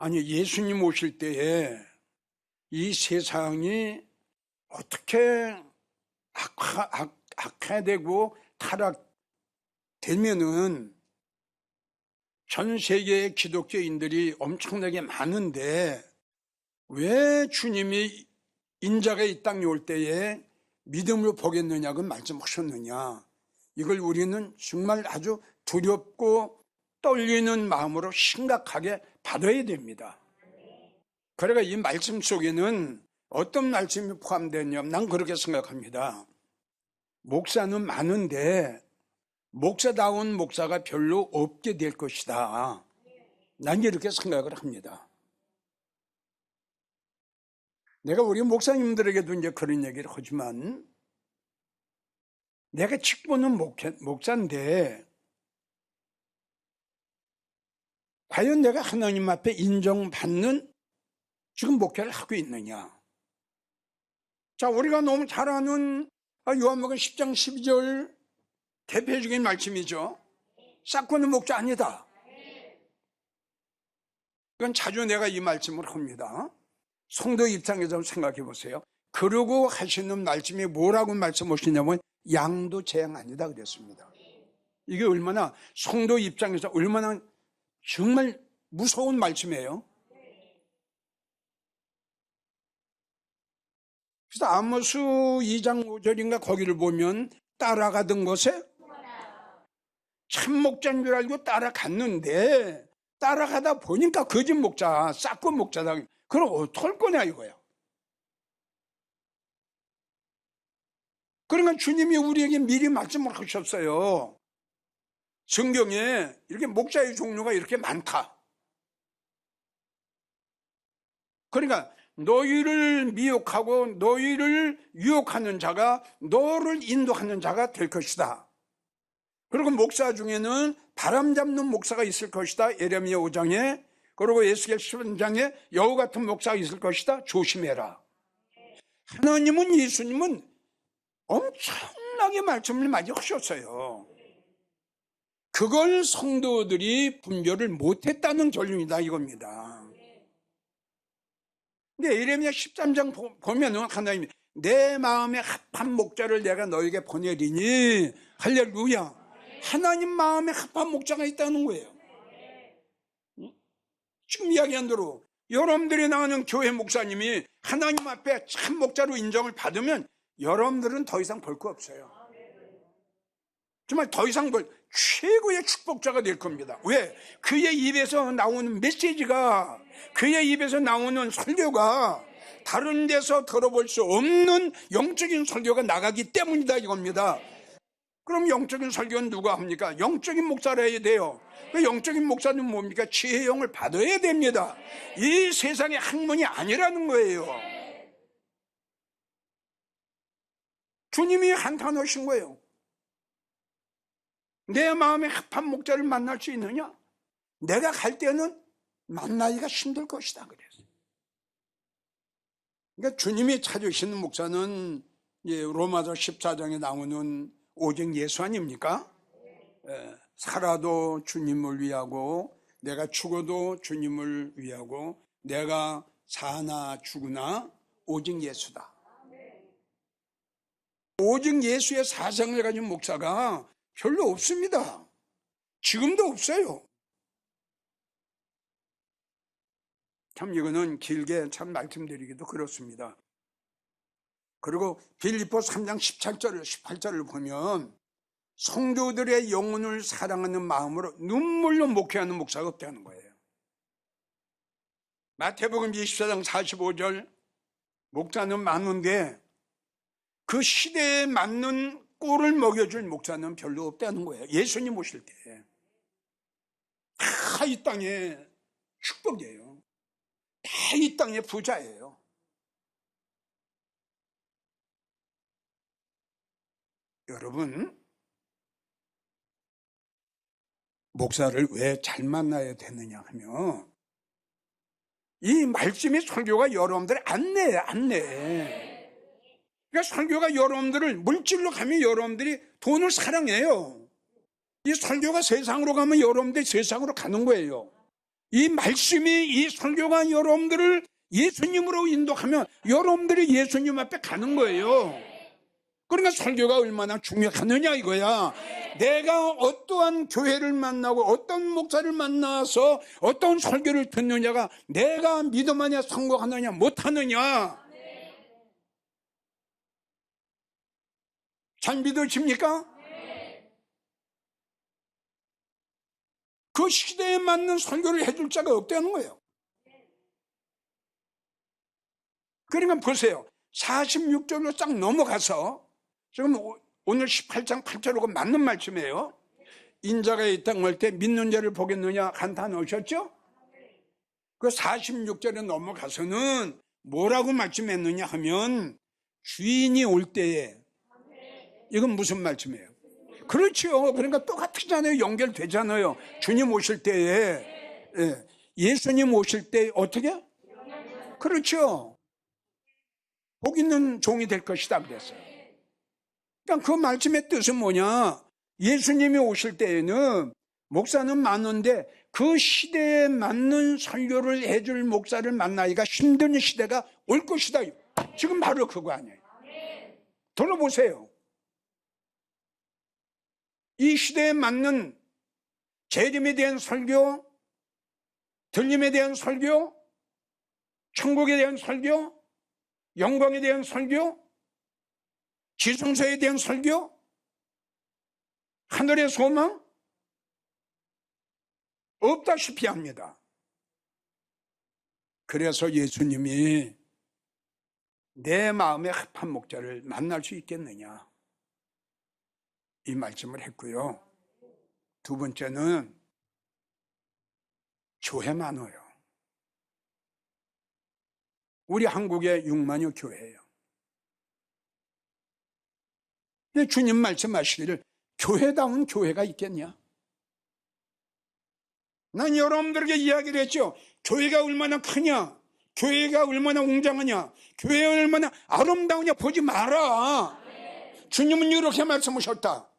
아니, 예수님 오실 때에 이 세상이 어떻게 악화되고 타락되면은 전 세계의 기독교인들이 엄청나게 많은데 왜 주님이 인자가 이 땅에 올 때에 믿음으로 보겠느냐고 말씀하셨느냐. 이걸 우리는 정말 아주 두렵고 떨리는 마음으로 심각하게 받아야 됩니다. 그러니까 이 말씀 속에는 어떤 말씀이 포함되냐면 난 그렇게 생각합니다. 목사는 많은데 목사다운 목사가 별로 없게 될 것이다. 난 이렇게 생각을 합니다. 내가 우리 목사님들에게도 이제 그런 얘기를 하지만 내가 직분은 목사인데 과연 내가 하나님 앞에 인정받는 지금 목회를 하고 있느냐. 자, 우리가 너무 잘 아는 요한복음 10장 12절 대표적인 말씀이죠. 싹고는 목자 아니다. 이건 자주 내가 이 말씀을 합니다. 성도 입장에서 생각해 보세요. 그러고 하시는 말씀이 뭐라고 말씀하시냐면 양도 재앙 아니다 그랬습니다. 이게 얼마나 성도 입장에서 얼마나 정말 무서운 말씀이에요. 그래서 아모스 2장 5절인가 거기를 보면 따라가던 것에 참목자인 줄 알고 따라갔는데 따라가다 보니까 거짓 목자, 싹건 목자다. 그럼 어떡할 거냐 이거야. 그러니까 주님이 우리에게 미리 말씀을 하셨어요. 성경에 이렇게 목자의 종류가 이렇게 많다. 그러니까 너희를 미혹하고 너희를 유혹하는 자가 너를 인도하는 자가 될 것이다. 그리고 목사 중에는 바람 잡는 목사가 있을 것이다. 예레미야 5장에. 그리고 에스겔 10장에 여우 같은 목사가 있을 것이다. 조심해라. 하나님은, 예수님은 엄청나게 말씀을 많이 하셨어요. 그걸 성도들이 분별을 못했다는 결론이다 이겁니다. 근데 예레미야 13장 보면은 하나님이 내 마음에 합한 목자를 내가 너에게 보내리니 할렐루야. 하나님 마음에 합한 목자가 있다는 거예요. 지금 이야기한 대로 여러분들이 나가는 교회 목사님이 하나님 앞에 참 목자로 인정을 받으면 여러분들은 더 이상 볼 거 없어요. 정말 더 이상 볼 최고의 축복자가 될 겁니다. 왜? 그의 입에서 나오는 메시지가, 그의 입에서 나오는 설교가 다른 데서 들어볼 수 없는 영적인 설교가 나가기 때문이다 이겁니다. 그럼 영적인 설교는 누가 합니까? 영적인 목사라 해야 돼요. 그 영적인 목사는 뭡니까? 지혜의 영을 받아야 됩니다. 이 세상의 학문이 아니라는 거예요. 주님이 한탄하신 거예요. 내 마음에 합한 목자를 만날 수 있느냐? 내가 갈 때는 만나기가 힘들 것이다 그랬어요. 그러니까 주님이 찾으시는 목사는 로마서 14장에 나오는 오직 예수 아닙니까? 살아도 주님을 위하고 내가 죽어도 주님을 위하고 내가 사나 죽으나 오직 예수다. 오직 예수의 사상을 가진 목사가 별로 없습니다. 지금도 없어요. 참 이거는 길게 참 말씀드리기도 그렇습니다. 그리고 빌립보 3장 18절을 보면 성도들의 영혼을 사랑하는 마음으로 눈물로 목회하는 목사가 없다는 거예요. 마태복음 24장 45절 목사는 많은데 그 시대에 맞는 꼴을 먹여줄 목사는 별로 없다는 거예요. 예수님 오실 때 다 이 땅의 축복이에요. 다 이 땅의 부자예요. 여러분, 목사를 왜 잘 만나야 되느냐 하면 이 말씀의 설교가 여러분들을 안내해. 그러니까 설교가 여러분들을 물질로 가면 여러분들이 돈을 사랑해요. 이 설교가 세상으로 가면 여러분들이 세상으로 가는 거예요. 이 말씀이, 이 설교가 여러분들을 예수님으로 인도하면 여러분들이 예수님 앞에 가는 거예요. 그러니까 설교가 얼마나 중요하느냐 이거야. 내가 어떠한 교회를 만나고 어떤 목사를 만나서 어떤 설교를 듣느냐가 내가 믿음하냐 성공하느냐 못하느냐. 잘 믿어집니까? 그 시대에 맞는 설교를 해줄 자가 없다는 거예요. 그러니까 보세요. 46절로 쫙 넘어가서 지금 오늘 18장 8절하고 맞는 말씀이에요. 인자가 이 땅 올 때 믿는 자를 보겠느냐 한탄 오셨죠? 그 46절에 넘어가서는 뭐라고 말씀했느냐 하면 주인이 올 때에, 이건 무슨 말씀이에요? 그렇죠. 그러니까 똑같잖아요. 연결되잖아요. 주님 오실 때에, 예수님 오실 때 어떻게? 그렇죠. 복 있는 종이 될 것이다 그랬어요. 그러니까 그 말씀의 뜻은 뭐냐? 예수님이 오실 때에는 목사는 많은데 그 시대에 맞는 설교를 해줄 목사를 만나기가 힘든 시대가 올 것이다. 지금 바로 그거 아니에요. 들어보세요. 이 시대에 맞는 재림에 대한 설교, 들림에 대한 설교, 천국에 대한 설교, 영광에 대한 설교, 지성소에 대한 설교, 하늘의 소망 없다시피 합니다. 그래서 예수님이 내 마음에 합한 목자를 만날 수 있겠느냐 이 말씀을 했고요. 두 번째는 교회 많아요. 우리 한국에 6만여 교회예요. 근데 주님 말씀하시기를 교회다운 교회가 있겠냐? 난 여러분들에게 이야기를 했죠. 교회가 얼마나 크냐, 교회가 얼마나 웅장하냐, 교회가 얼마나 아름다우냐 보지 마라. 주님은 이렇게 말씀하셨다.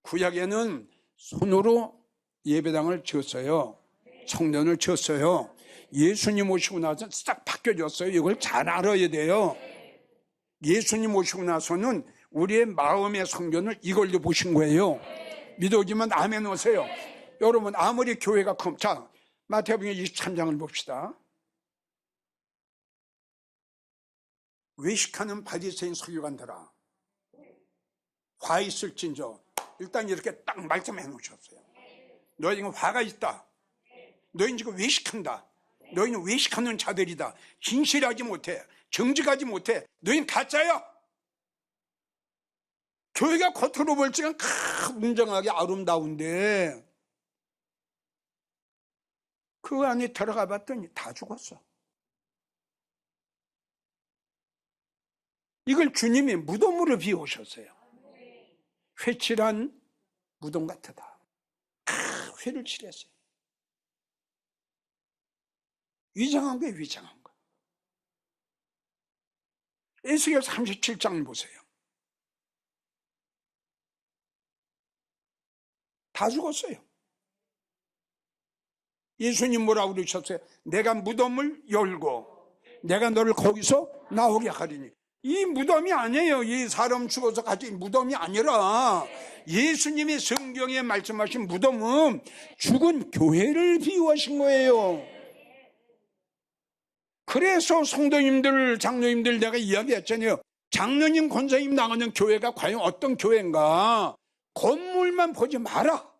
구약에는 손으로 예배당을 지었어요. 성전을 지었어요. 예수님 오시고 나서 싹 바뀌어졌어요. 이걸 잘 알아야 돼요. 예수님 오시고 나서는 우리의 마음의 성전을 이걸로 보신 거예요. 믿어지면 아멘 오세요. 여러분 아무리 교회가 크면, 자 마태복음 23장을 봅시다. 외식하는 바리새인 서기관들아, 화 있을진저. 일단 이렇게 딱 말씀해 놓으셨어요. 너희 지금 화가 있다. 너희는 지금 외식한다. 너희는 외식하는 자들이다. 진실하지 못해. 정직하지 못해. 너희는 가짜야. 교회가 겉으로 볼 적은 웅장하게 아름다운데 그 안에 들어가 봤더니 다 죽었어. 이걸 주님이 무덤으로 비우셨어요. 회칠한 무덤 같다. 회를 칠했어요. 위장한 거예요, 위장한 거. 에스겔 37장을 보세요. 다 죽었어요. 예수님 뭐라고 그러셨어요? 내가 무덤을 열고 내가 너를 거기서 나오게 하리니. 이 무덤이 아니에요. 이 사람 죽어서 같이 무덤이 아니라 예수님이 성경에 말씀하신 무덤은 죽은 교회를 비유하신 거예요. 그래서 성도님들, 장로님들 내가 이야기했잖아요. 장로님, 권사님 나가는 교회가 과연 어떤 교회인가? 건물만 보지 마라.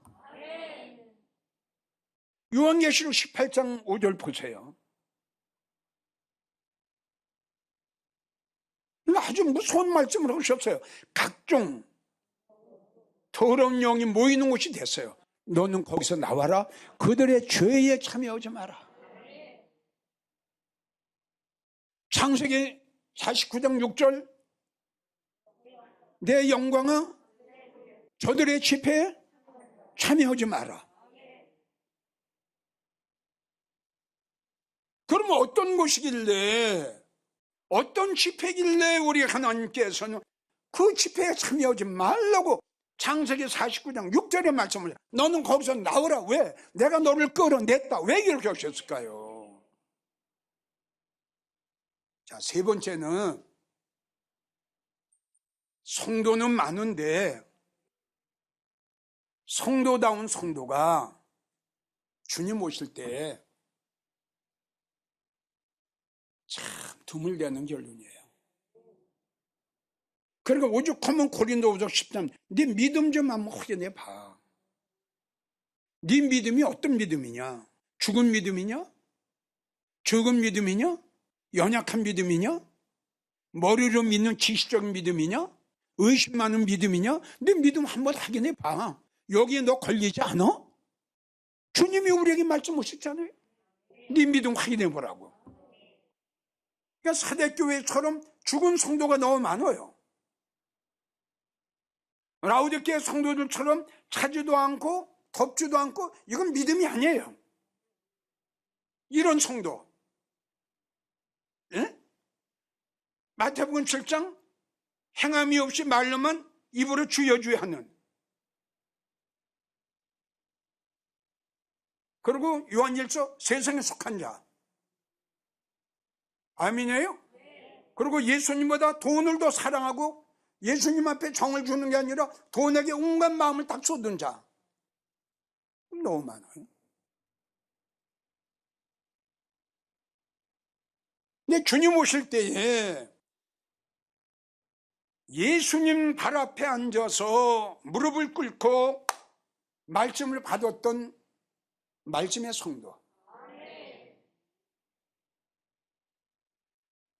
요한계시록 18장 5절 보세요. 아주 무서운 말씀을 하셨어요. 각종 더러운 영이 모이는 곳이 됐어요. 너는 거기서 나와라. 그들의 죄에 참여하지 마라. 창세기 49장 6절 내 영광아 저들의 집회에 참여하지 마라. 그러면 어떤 곳이길래, 어떤 집회길래 우리 하나님께서는 그 집회에 참여하지 말라고 창세기 49장 6절의 말씀을 너는 거기서 나오라. 왜? 내가 너를 끌어냈다. 왜 이렇게 하셨을까요? 자, 세 번째는 성도는 많은데 성도다운 성도가 주님 오실 때 참 드물다는 결론이에요. 그러니까 오죽하면 고린도후서 10장 네 믿음 좀 한번 확인해 봐. 네 믿음이 어떤 믿음이냐? 죽은 믿음이냐? 적은 믿음이냐? 연약한 믿음이냐? 머리로 믿는 지식적인 믿음이냐? 의심 많은 믿음이냐? 네 믿음 한번 확인해 봐. 여기에 너 걸리지 않아? 주님이 우리에게 말씀하셨잖아요. 네 믿음 확인해 보라고. 그러니까 사대교회처럼 죽은 성도가 너무 많아요. 라오디게아 성도들처럼 차지도 않고 덥지도 않고 이건 믿음이 아니에요. 이런 성도. 예? 마태복음 7장 행함이 없이 말로만 입으로 주여 하는. 그리고 요한일서 세상에 속한 자. 아멘이에요? 그리고 예수님보다 돈을 더 사랑하고 예수님 앞에 정을 주는 게 아니라 돈에게 온갖 마음을 다 쏟은 자. 너무 많아요. 근데 주님 오실 때에 예수님 발 앞에 앉아서 무릎을 꿇고 말씀을 받았던 말씀의 성도.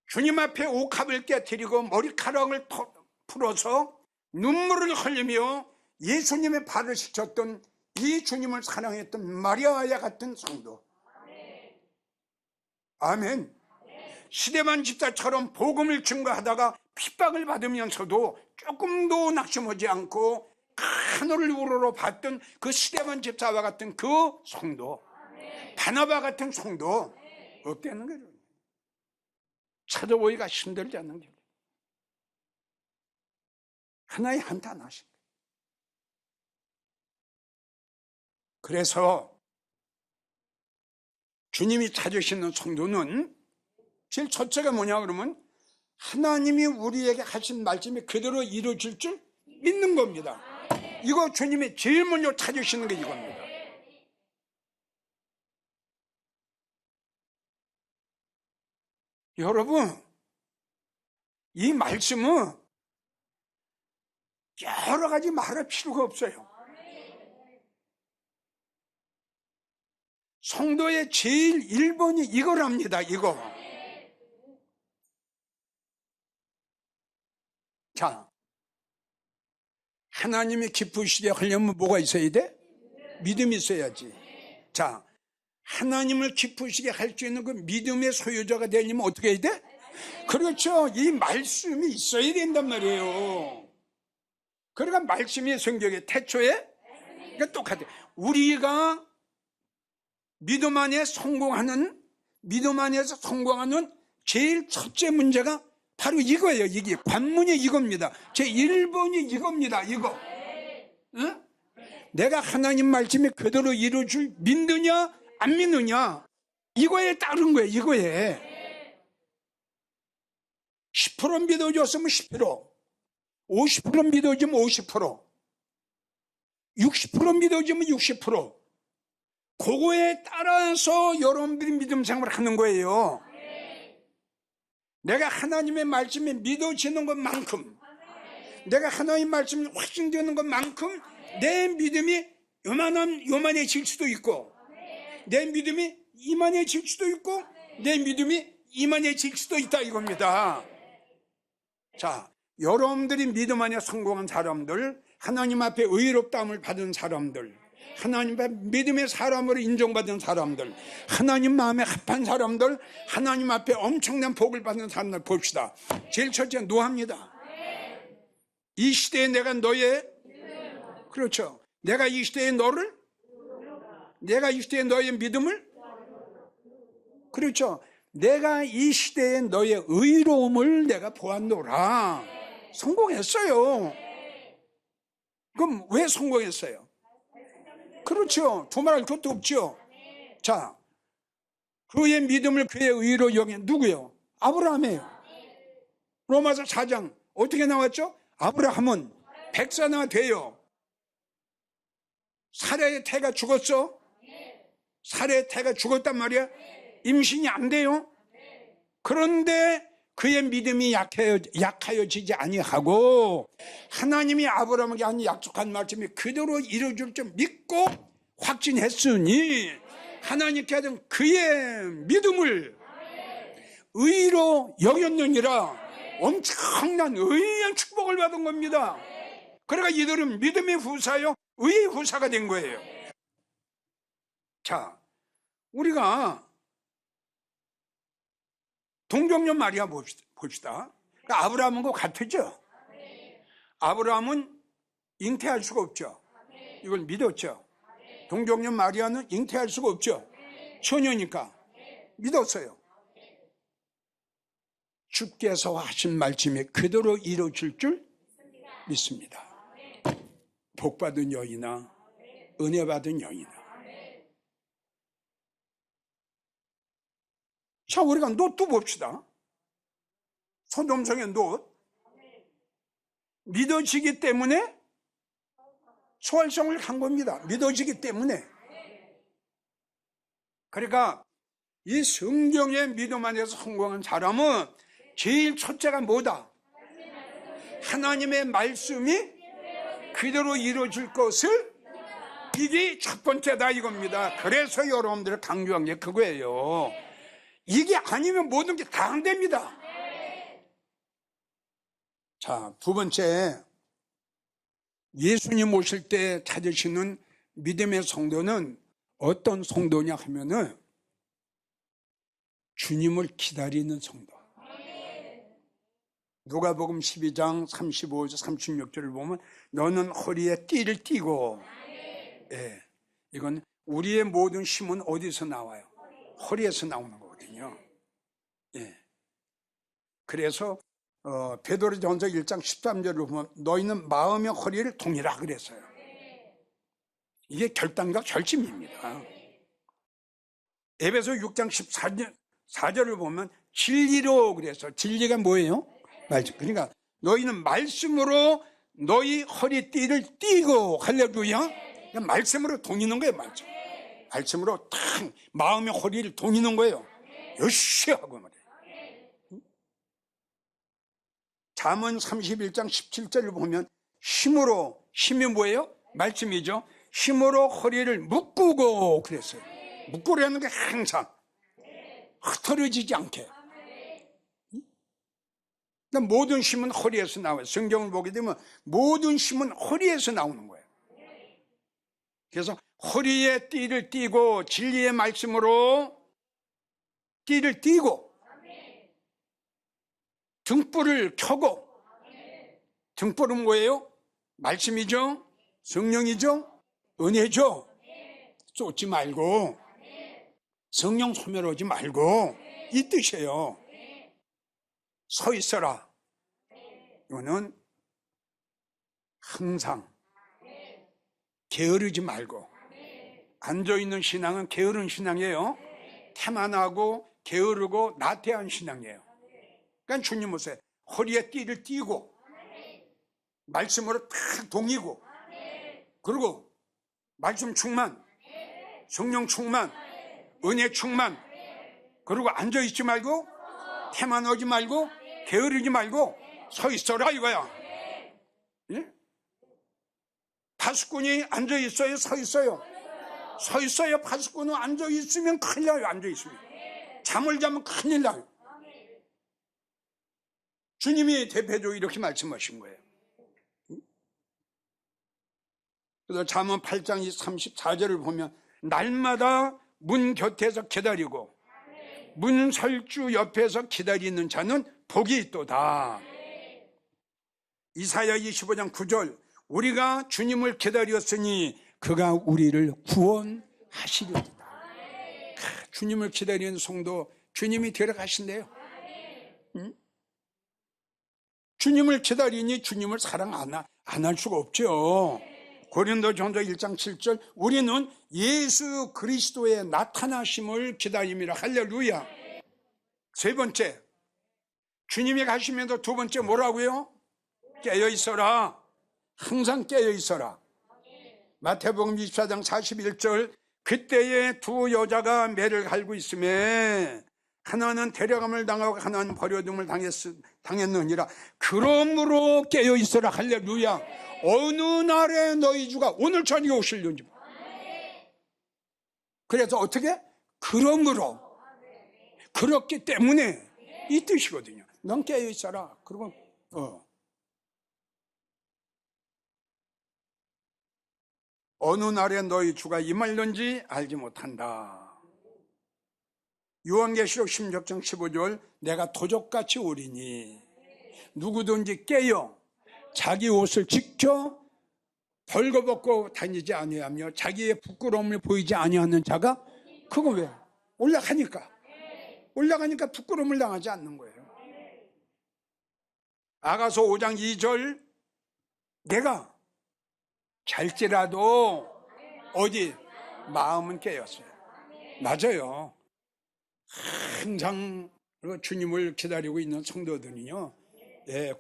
주님 앞에 옥합을 깨뜨리고 머리카락을 풀어서 눈물을 흘리며 예수님의 발을 씻었던 이 주님을 사랑했던 마리아와 같은 성도. 아멘. 시대만 집사처럼 복음을 증거하다가 핍박을 받으면서도 조금도 낙심하지 않고 하늘을 우러러 봤던 그 시대만 집사와 같은 그 성도, 바나바 같은 성도 없다는 거죠. 찾아보기가 힘들지 않는 거죠. 하나의 한탄하신 거예요. 그래서 주님이 찾으시는 성도는 제일 첫째가 뭐냐 그러면 하나님이 우리에게 하신 말씀이 그대로 이루어질 줄 믿는 겁니다. 이거 주님이 제일 먼저 찾으시는 게 이겁니다. 여러분, 이 말씀은 여러 가지 말할 필요가 없어요. 성도의 제일 1번이 이거랍니다. 이거. 자, 하나님이 기쁘시게 하려면 뭐가 있어야 돼? 믿음이 있어야지. 자, 하나님을 기쁘시게 할 수 있는 그 믿음의 소유자가 되려면 어떻게 해야 돼? 그렇죠. 이 말씀이 있어야 된단 말이에요. 그러니까 말씀이 성경의 태초에 그러니까 똑같아요. 우리가 믿음 안에서 성공하는 제일 첫째 문제가 바로 이거예요. 이게 관문이 이겁니다. 제 1번이 이겁니다. 이거. 응? 내가 하나님 말씀이 그대로 이루어줄 믿느냐 안 믿느냐 이거에 따른 거예요. 이거에 10% 믿어줬으면 10%, 50% 믿어주면 50%, 60% 믿어주면 60%. 그거에 따라서 여러분들이 믿음 생활을 하는 거예요. 내가 하나님의 말씀에 믿어지는 것만큼, 내가 하나님 말씀이 확신되는 것만큼 내 믿음이 요만해질 수도 있고, 내 믿음이 이만해질 수도 있고, 내 믿음이 이만해질 수도 있다 이겁니다. 자, 여러분들이 믿음 안에 성공한 사람들, 하나님 앞에 의롭다함을 받은 사람들, 하나님 앞에 믿음의 사람으로 인정받은 사람들, 하나님 마음에 합한 사람들, 하나님 앞에 엄청난 복을 받는 사람들 봅시다. 제일 첫째 노합니다. 이 시대에 내가 너의, 그렇죠, 내가 이 시대에 너를, 내가 이 시대에 너의 믿음을, 그렇죠, 내가 이 시대에 너의 의로움을 내가 보았노라. 성공했어요. 그럼 왜 성공했어요? 그렇죠. 두말할 것도 없죠. 자, 그의 믿음을 그의 의로 여긴 누구요? 아브라함이에요. 로마서 4장 어떻게 나왔죠? 아브라함은 백사나 돼요. 사라의 태가 죽었어? 사라의 태가 죽었단 말이야? 임신이 안 돼요? 그런데 그의 믿음이 약하여지지 아니하고 하나님이 아브라함에게 한 약속한 말씀이 그대로 이루어질 줄 믿고 확신했으니 하나님께 하던 그의 믿음을 의로 여겼느니라. 엄청난 의의 축복을 받은 겁니다. 그러니까 이들은 믿음의 후사요, 의의 후사가 된 거예요. 자, 우리가 동정녀 마리아 봅시다. 그러니까 아브라함하고 같았죠. 아브라함은 잉태할 수가 없죠. 이걸 믿었죠. 동정녀 마리아는 잉태할 수가 없죠. 처녀니까 믿었어요. 주께서 하신 말씀이 그대로 이루어질 줄 믿습니다. 복받은 여인아, 은혜받은 여인아. 자, 우리가 롯도 봅시다. 소돔성의 롯. 믿어지기 때문에 소활성을 간 겁니다. 믿어지기 때문에. 그러니까 이 성경의 믿음 안에서 성공한 사람은 제일 첫째가 뭐다? 하나님의 말씀이 그대로 이루어질 것을, 이게 첫 번째다 이겁니다. 그래서 여러분들 강조한 게 그거예요. 이게 아니면 모든 게 다 안 됩니다. 자, 두 번째, 예수님 오실 때 찾으시는 믿음의 성도는 어떤 성도냐 하면은 주님을 기다리는 성도. 누가복음 12장 35절 36절을 보면 너는 허리에 띠를 띠고, 예, 이건 우리의 모든 힘은 어디서 나와요? 허리에서 나오는 거거든요. 예. 그래서 베드로전서 1장 13절을 보면 너희는 마음의 허리를 동이라 그랬어요. 이게 결단과 결심입니다. 에베소 6장 14절을 보면 진리로 그래서, 진리가 뭐예요? 말씀. 그러니까 너희는 말씀으로 너희 허리띠를 띠고, 할렐루야. 말씀으로 동이는 거예요. 말씀으로 탁 마음의 허리를 동이는 거예요. 으쌰 하고 말이에요. 잠언 31장 17절을 보면 힘으로, 힘이 뭐예요? 말씀이죠. 힘으로 허리를 묶고 그랬어요. 묶으라는 게 항상 흐트러지지 않게. 그러니까 모든 힘은 허리에서 나와요. 성경을 보게 되면 모든 힘은 허리에서 나오는 거예요. 그래서 허리에 띠를 띠고 진리의 말씀으로 띠를 띠고 등불을 켜고, 등불은 뭐예요? 말씀이죠. 성령이죠. 은혜죠. 쏟지 말고 성령 소멸하지 말고, 이 뜻이에요. 서 있어라. 이거는 항상 게으르지 말고, 앉아있는 신앙은 게으른 신앙이에요. 태만하고 게으르고 나태한 신앙이에요. 그러니까 주님 오세요. 허리에 띠를 띠고 말씀으로 탁 동이고, 그리고 말씀 충만, 성령 충만, 은혜 충만, 그리고 앉아있지 말고 태만하지 말고 게으르지 말고 서 있어라 이거야. 예? 파수꾼이 앉아있어요? 서 있어요? 서 있어요. 파수꾼은 앉아있으면 큰일 나요. 앉아있으면 잠을 자면 큰일 나요. 주님이 대표적으로 이렇게 말씀하신 거예요. 그래서 잠언 8장 34절을 보면 날마다 문 곁에서 기다리고 문설주 옆에서 기다리는 자는 복이 있도다. 이사야 25장 9절 우리가 주님을 기다렸으니 그가 우리를 구원하시리로다. 주님을 기다리는 성도 주님이 데려가신대요. 응? 주님을 기다리니 주님을 사랑 안 할 수가 없죠. 고린도전서 1장 7절 우리는 예수 그리스도의 나타나심을 기다림이라. 할렐루야. 세 번째, 주님이 가시면서 두 번째 뭐라고요? 깨어 있어라. 항상 깨어 있어라. 마태복음 24장 41절 그때에 두 여자가 매를 갈고 있음에 하나는 데려감을 당하고 하나는 버려둠을 당했느니라. 그러므로 깨어 있어라. 할렐루야. 어느 날에 너희 주가 오늘 저녁에 오실는지. 그래서 어떻게? 그러므로, 그렇기 때문에 이 뜻이거든요. 넌 깨어 있어라. 그리고 어느 날에 너희 주가 임할는지 알지 못한다. 요한계시록 16장 15절 내가 도적같이 오리니 누구든지 깨어 자기 옷을 지켜 벌거벗고 다니지 아니하며 자기의 부끄러움을 보이지 아니하는 자가 그거 왜? 올라가니까 부끄러움을 당하지 않는 거예요. 아가서 5장 2절 내가 잘지라도 어디 마음은 깨었어요. 맞아요. 항상 주님을 기다리고 있는 성도들은요,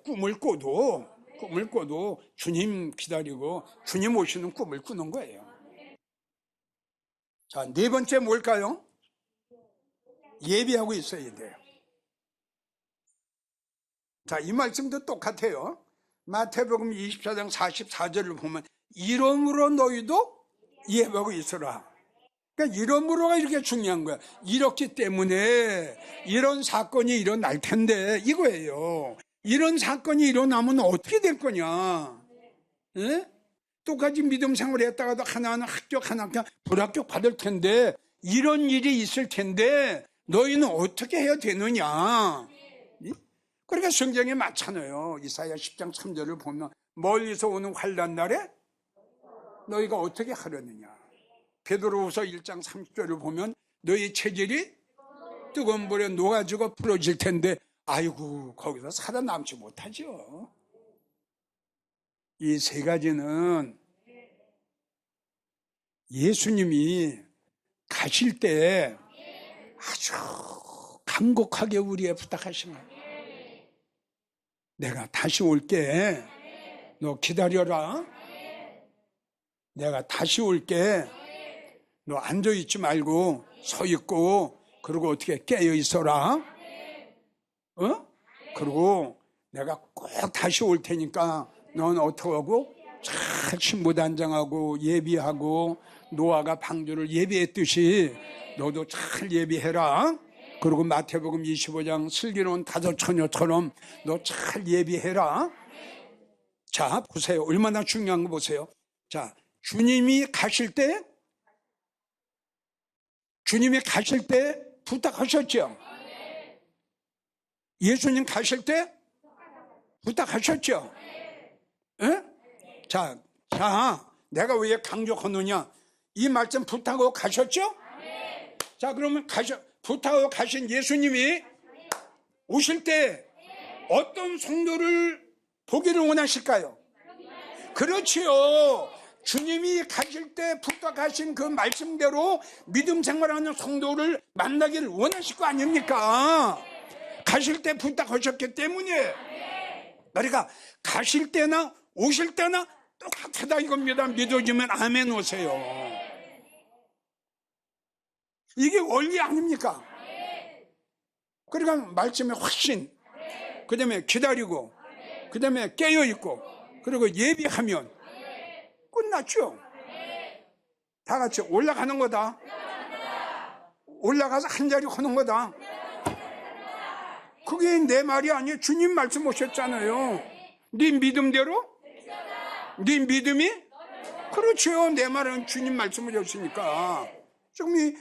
꿈을 꿔도 주님 기다리고 주님 오시는 꿈을 꾸는 거예요. 자, 네 번째 뭘까요? 예비하고 있어야 돼요. 자, 이 말씀도 똑같아요. 마태복음 24장 44절을 보면 이러므로 너희도 예비하고 있어라. 그러니까 이러므로가 이렇게 중요한 거야. 이렇기 때문에 이런 사건이 일어날 텐데 이거예요. 이런 사건이 일어나면 어떻게 될 거냐? 예? 똑같이 믿음 생활을 했다가도 하나는 합격, 하나는 불합격 받을 텐데 이런 일이 있을 텐데 너희는 어떻게 해야 되느냐? 그러니까 성경에 많잖아요. 이사야 10장 3절을 보면 멀리서 오는 환난 날에 너희가 어떻게 하려느냐? 베드로후서 1장 30절을 보면 너희 체질이 뜨거운 불에 녹아지고 풀어질 텐데 아이고 거기서 살아남지 못하죠. 이 세 가지는 예수님이 가실 때 아주 간곡하게 우리에 부탁하신 거예요. 내가 다시 올게. 너 기다려라. 내가 다시 올게. 너 앉아있지 말고 서 있고 그리고 어떻게 깨어 있어라. 그리고 내가 꼭 다시 올 테니까 넌 어떻게 하고 잘 신부단장하고 예비하고 노아가 방주를 예비했듯이 너도 잘 예비해라. 그리고 마태복음 25장 슬기로운 다섯 처녀처럼 너 잘 예비해라. 자, 보세요. 얼마나 중요한 거 보세요. 자, 주님이 가실 때 부탁하셨죠? 예수님 가실 때 부탁하셨죠? 예? 자, 내가 왜 강조하느냐? 이 말씀 부탁하고 가셨죠? 자, 그러면 부탁하고 가신 예수님이 오실 때 어떤 성도를 보기를 원하실까요? 그렇지요. 주님이 가실 때 부탁하신 그 말씀대로 믿음 생활하는 성도를 만나기를 원하실 거 아닙니까? 가실 때 부탁하셨기 때문에. 그러니까 가실 때나 오실 때나 똑같다 이겁니다. 믿어지면 아멘 오세요. 이게 원리 아닙니까? 그러니까 말씀의 확신, 그 다음에 기다리고, 그 다음에 깨어있고, 그리고 예비하면 끝났죠. 다 같이 올라가는 거다. 올라가서 한 자리 하는 거다. 그게 내 말이 아니에요. 주님 말씀 오셨잖아요. 네 믿음대로? 네 믿음이? 그렇죠. 내 말은 주님 말씀을 줬으니까. 지금 네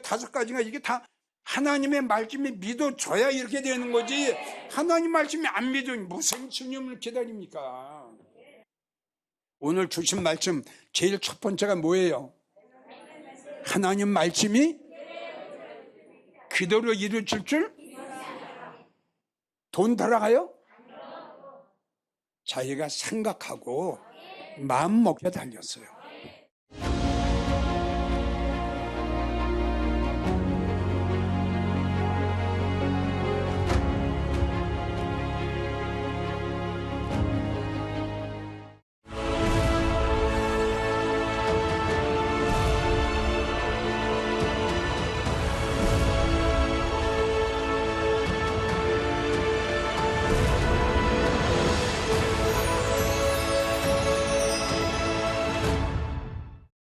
다섯 가지가 이게 다 하나님의 말씀이 믿어줘야 이렇게 되는 거지. 하나님 말씀이 안 믿으면 무슨 주님을 기다립니까? 오늘 주신 말씀 제일 첫 번째가 뭐예요? 하나님 말씀이 그대로 이루어질 줄? 돈 들어가요? 자기가 생각하고 마음 먹게 달렸어요.